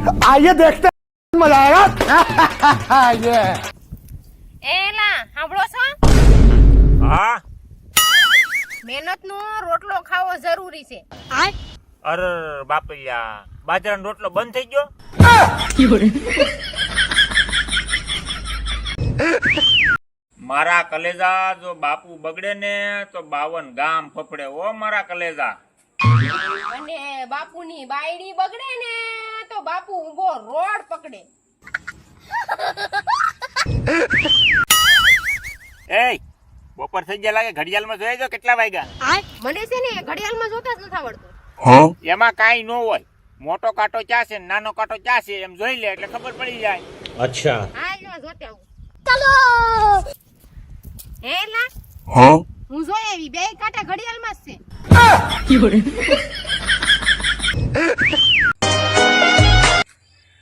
आइए देखते हैं, मजा आएगा। ये એલા સાંભળો છો? હા મહેનતનો રોટલો ખાવો જરૂરી છે. અરે બાપલિયા બાજરાનો રોટલો બંધ થઈ ગયો. મારા કલેજા જો બાપુ બગડે ને તો 52 ગામ ફફડે ઓ મારા કલેજા. અને બાપુની બાયડી બગડે ને તો બાપુ ઊભો રોડ પકડે. એ બપોર થઈ ગયા લાગે, ઘડિયાળમાં જોઈ જો કેટલા વાગ્યા. મને છે ને ઘડિયાળમાં જોતા જ નથી આવડતું. એમાં કાઈ ન હોય, મોટો કાંટો ચા છે નાનો કાંટો ચા છે એમ જોઈ લે એટલે ખબર પડી જાય. अच्छा હાલ જોતા આવું. ચલો એલા હું જોઈ આવી, બે કાંટા ઘડિયાળમાં જ છે.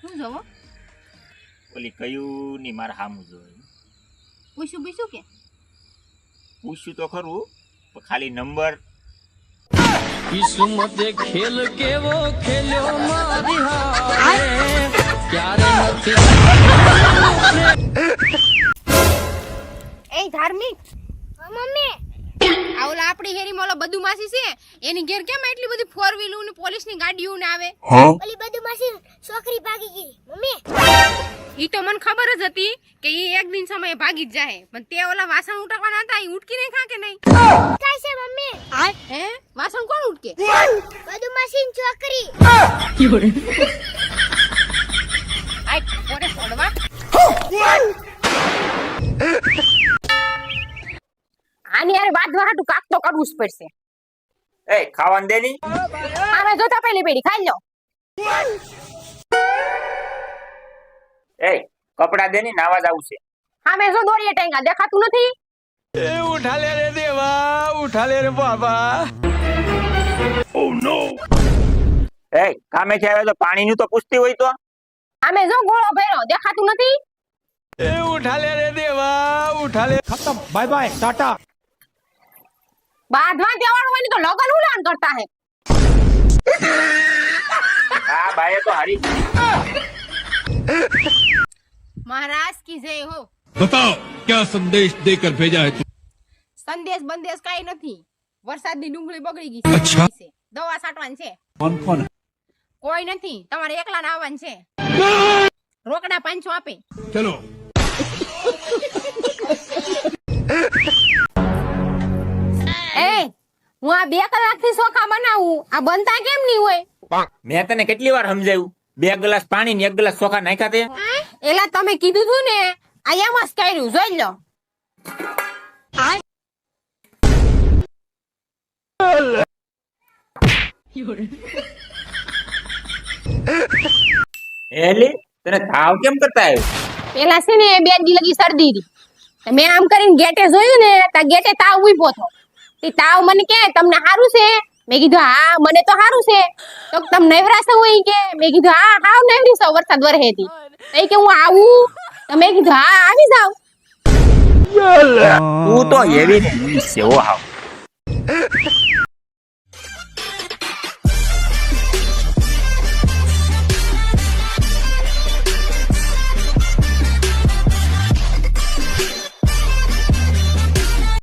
હું જોવો ઓલી કયું ની મારા હામું જોઈ. પૂછું બીજું કે પૂછ્યું તો ખરું પણ ખાલી નંબર. કિસ્મતે ખેલ કેવો ખેલ્યો મારી હારે ક્યારે નથી. એ ધાર્મિક મમ્મી આ ઓલા આપણી હેરીમાં ઓલા બધું માસી છે એની ઘેર કેમ એટલી બધી ફોર વ્હીલર ને પોલીસ ની ગાડીઓ ને આવે. ઓલી બધું માસી છોકરી ભાગી ગઈ મમ્મી. ઈ તો મને ખબર જ હતી કે ઈ એક દિન સમયે ભાગી જ જાય, પણ તે ઓલા વાસણ ઉટકવાના હતા ઈ ઉટકી નહીં ખા કે નહીં? કાઈ છે મમ્મી? હે વાસણ કોણ ઉટકે? બધું માસી છોકરી. આય ઓરે છોડવા. આની યાર વાદવા હાટુ કાક તો કરવું જ પડશે. એ ખાવાનું દે ની. આમે જોતા પેલી બેડી ખાઈ લો. એ કપડા દે ની, નાવા જાવું છે. આમે જો દોરીએ ટેંગા દેખાતું નથી. એ ઉઠા લે રે દેવા, ઉઠા લે રે બાબા. એ કામેથી આવે તો પાણીનું તો પૂછતી હોય તો. આમે જો ગોળો ભર્યો દેખાતું નથી. એ ઉઠા લે રે દેવા, ઉઠા લે. खत्म, बाय बाय, टाटा। બાધવા દેવાનું હોય ને તો લગન ઉલાન કરતા હે. આ બાએ તો હારી. મહારાજ કી જય હો. बताओ क्या संदेश देकर भेजा है तू? સંદેશ બંદેશ કાઈ નથી. વરસાદની ડુંગળી બગડી ગઈ અચ્છા. છે. દવા છાંટવાની છે. कौन कौन है? કોઈ નથી, તમારે એકલાને આવવાનું છે. રોકડા 500 આપે. चलो એ હું આ 2 કલાકથી ચોખા બનાવું, આ બનતા કેમ નહીં હોય? મેં તને કેટલી વાર સમજાવ્યું, 2 ગ્લાસ પાણી ને 1 ગ્લાસ ચોખા નાખ્યા તે. એલા તમે કીધું તું ને, આ એમ જ કર્યું જોઈ લો. એલી તને તાવ કેમ કરતા આવ્યો? પેલા છે ને 2 દી લગી શરદી હતી. મેં આમ કરીને ગેટે જોયું ને, તા ગેટે તાવ ઉભો થયો. તે તાવ મને કે તમને સારું છે? મેં કીધું હા મને તો સારું છે. તો તમે નવરાશ હોય કે? મેં કીધું હા હાવ નવરી છો, વરસાદ વરહે હતી. તો કે હું આવું? તો મેં કીધું હા આવી જાવ. તું તો એવી ને છે હો હાવ.